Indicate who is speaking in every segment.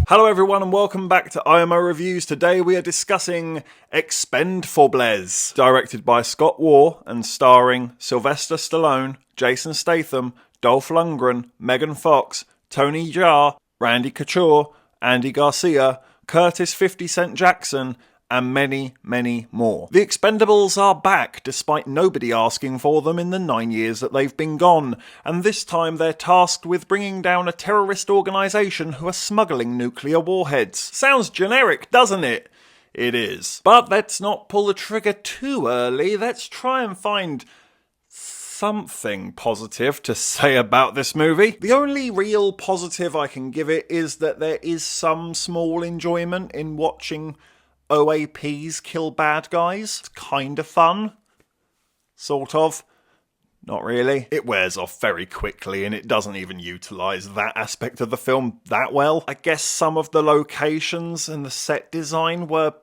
Speaker 1: Hello everyone and welcome back to IMO Reviews. Today we are discussing Expend4bles, directed by Scott Waugh and starring Sylvester Stallone, Jason Statham, Dolph Lundgren, Megan Fox, Tony Jaa, Randy Couture, Andy Garcia, Curtis 50 Cent Jackson, and many, many more. The Expendables are back, despite nobody asking for them in the 9 years that they've been gone, and this time they're tasked with bringing down a terrorist organisation who are smuggling nuclear warheads. Sounds generic, doesn't it? It is. But let's not pull the trigger too early. Let's try and find something positive to say about this movie. The only real positive I can give it is that there is some small enjoyment in watching OAPs kill bad guys. It's kind of fun. Sort of. Not really. It wears off very quickly and it doesn't even utilise that aspect of the film that well. I guess some of the locations and the set design were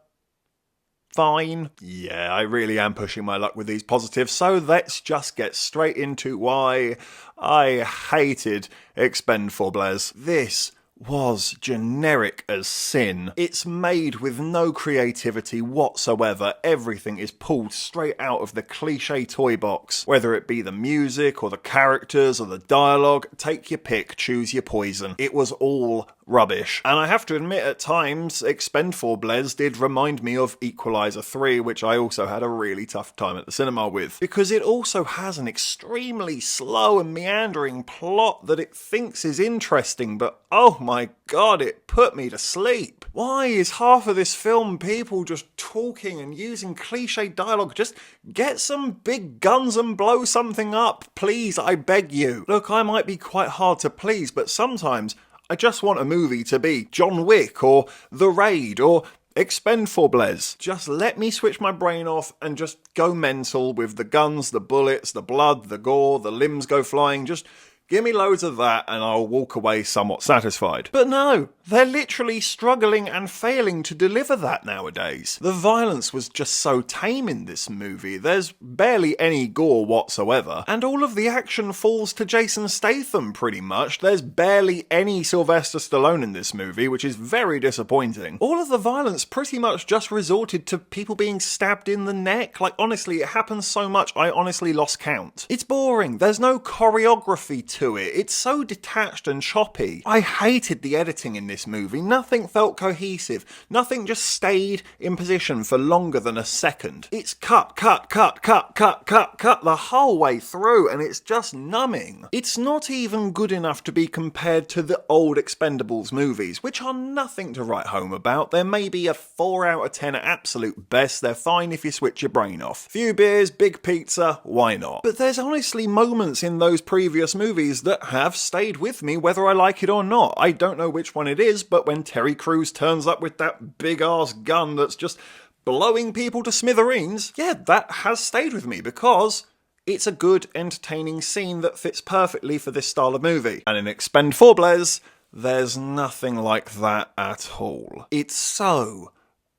Speaker 1: fine. Yeah, I really am pushing my luck with these positives, so let's just get straight into why I hated Expend4bles. This was generic as sin. It's made with no creativity whatsoever. Everything is pulled straight out of the cliche toy box. Whether it be the music or the characters or the dialogue, take your pick, choose your poison. It was all rubbish. And I have to admit, at times, Expend4bles did remind me of Equalizer 3, which I also had a really tough time at the cinema with. Because it also has an extremely slow and meandering plot that it thinks is interesting, but oh my god, it put me to sleep. Why is half of this film people just talking and using cliche dialogue? Just get some big guns and blow something up, please, I beg you. Look, I might be quite hard to please, but sometimes I just want a movie to be John Wick or The Raid or Expend4bles. Just let me switch my brain off and just go mental with the guns, the bullets, the blood, the gore, the limbs go flying. Just give me loads of that and I'll walk away somewhat satisfied. But no, they're literally struggling and failing to deliver that nowadays. The violence was just so tame in this movie. There's barely any gore whatsoever. And all of the action falls to Jason Statham pretty much. There's barely any Sylvester Stallone in this movie, which is very disappointing. All of the violence pretty much just resorted to people being stabbed in the neck. Like, honestly, it happens so much I honestly lost count. It's boring. There's no choreography to it. It's so detached and choppy. I hated the editing in this movie. Nothing felt cohesive. Nothing just stayed in position for longer than a second. It's cut the whole way through, and it's just numbing. It's not even good enough to be compared to the old Expendables movies, which are nothing to write home about. They're maybe a 4 out of 10 at absolute best. They're fine if you switch your brain off. Few beers, big pizza, why not? But there's honestly moments in those previous movies that have stayed with me whether I like it or not. I don't know which one it is, but when Terry Crews turns up with that big ass gun that's just blowing people to smithereens, yeah, that has stayed with me because it's a good, entertaining scene that fits perfectly for this style of movie. And in Expend4bles, there's nothing like that at all. It's so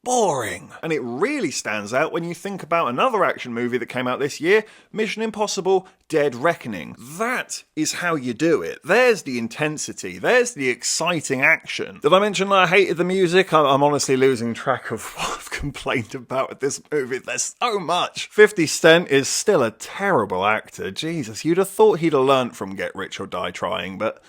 Speaker 1: boring. And it really stands out when you think about another action movie that came out this year, Mission Impossible Dead Reckoning. That is how you do it. There's the intensity. There's the exciting action. Did I mention that I hated the music? I'm honestly losing track of what I've complained about with this movie. There's so much. 50 Cent is still a terrible actor. Jesus, you'd have thought he'd have learnt from Get Rich or Die Trying, but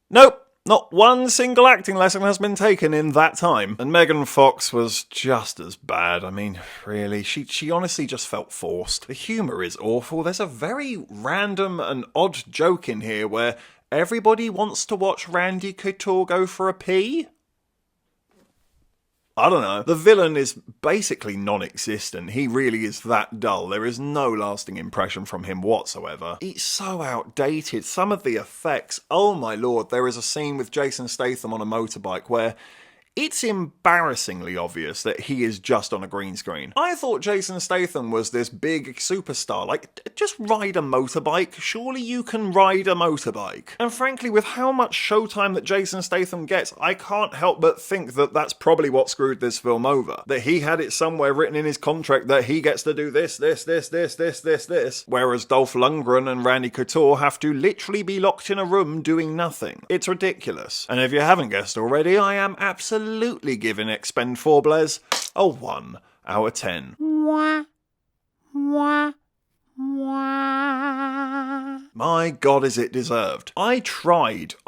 Speaker 1: nope. Not one single acting lesson has been taken in that time. And Megan Fox was just as bad. I mean, really, she honestly just felt forced. The humour is awful. There's a very random and odd joke in here where everybody wants to watch Randy Couture go for a pee. I don't know. The villain is basically non-existent. He really is that dull. There is no lasting impression from him whatsoever. It's so outdated. Some of the effects, oh my lord, there is a scene with Jason Statham on a motorbike where it's embarrassingly obvious that he is just on a green screen. I thought Jason Statham was this big superstar. Like, just ride a motorbike. Surely you can ride a motorbike. And frankly, with how much showtime that Jason Statham gets, I can't help but think that that's probably what screwed this film over. That he had it somewhere written in his contract that he gets to do this, whereas Dolph Lundgren and Randy Couture have to literally be locked in a room doing nothing. It's ridiculous. And if you haven't guessed already, I am absolutely giving Expend4bles a 1 out of 10. My God, is it deserved. I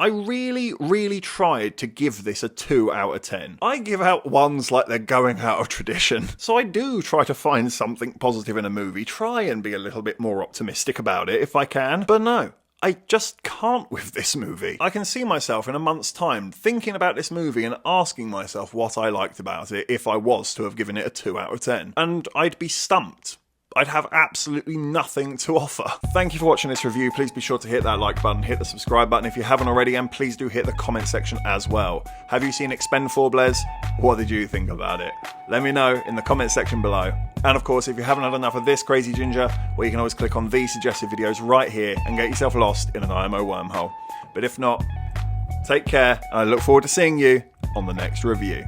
Speaker 1: really tried to give this a 2 out of 10. I give out ones like they're going out of tradition. So I do try to find something positive in a movie, try and be a little bit more optimistic about it if I can. But no, I just can't with this movie. I can see myself in a month's time thinking about this movie and asking myself what I liked about it if I was to have given it a 2 out of 10. And I'd be stumped. I'd have absolutely nothing to offer. Thank you for watching this review. Please be sure to hit that like button, hit the subscribe button if you haven't already, and please do hit the comment section as well. Have you seen Expend4bles? What did you think about it? Let me know in the comment section below. And of course, if you haven't had enough of this crazy ginger, well, you can always click on these suggested videos right here and get yourself lost in an IMO wormhole. But if not, take care, and I look forward to seeing you on the next review.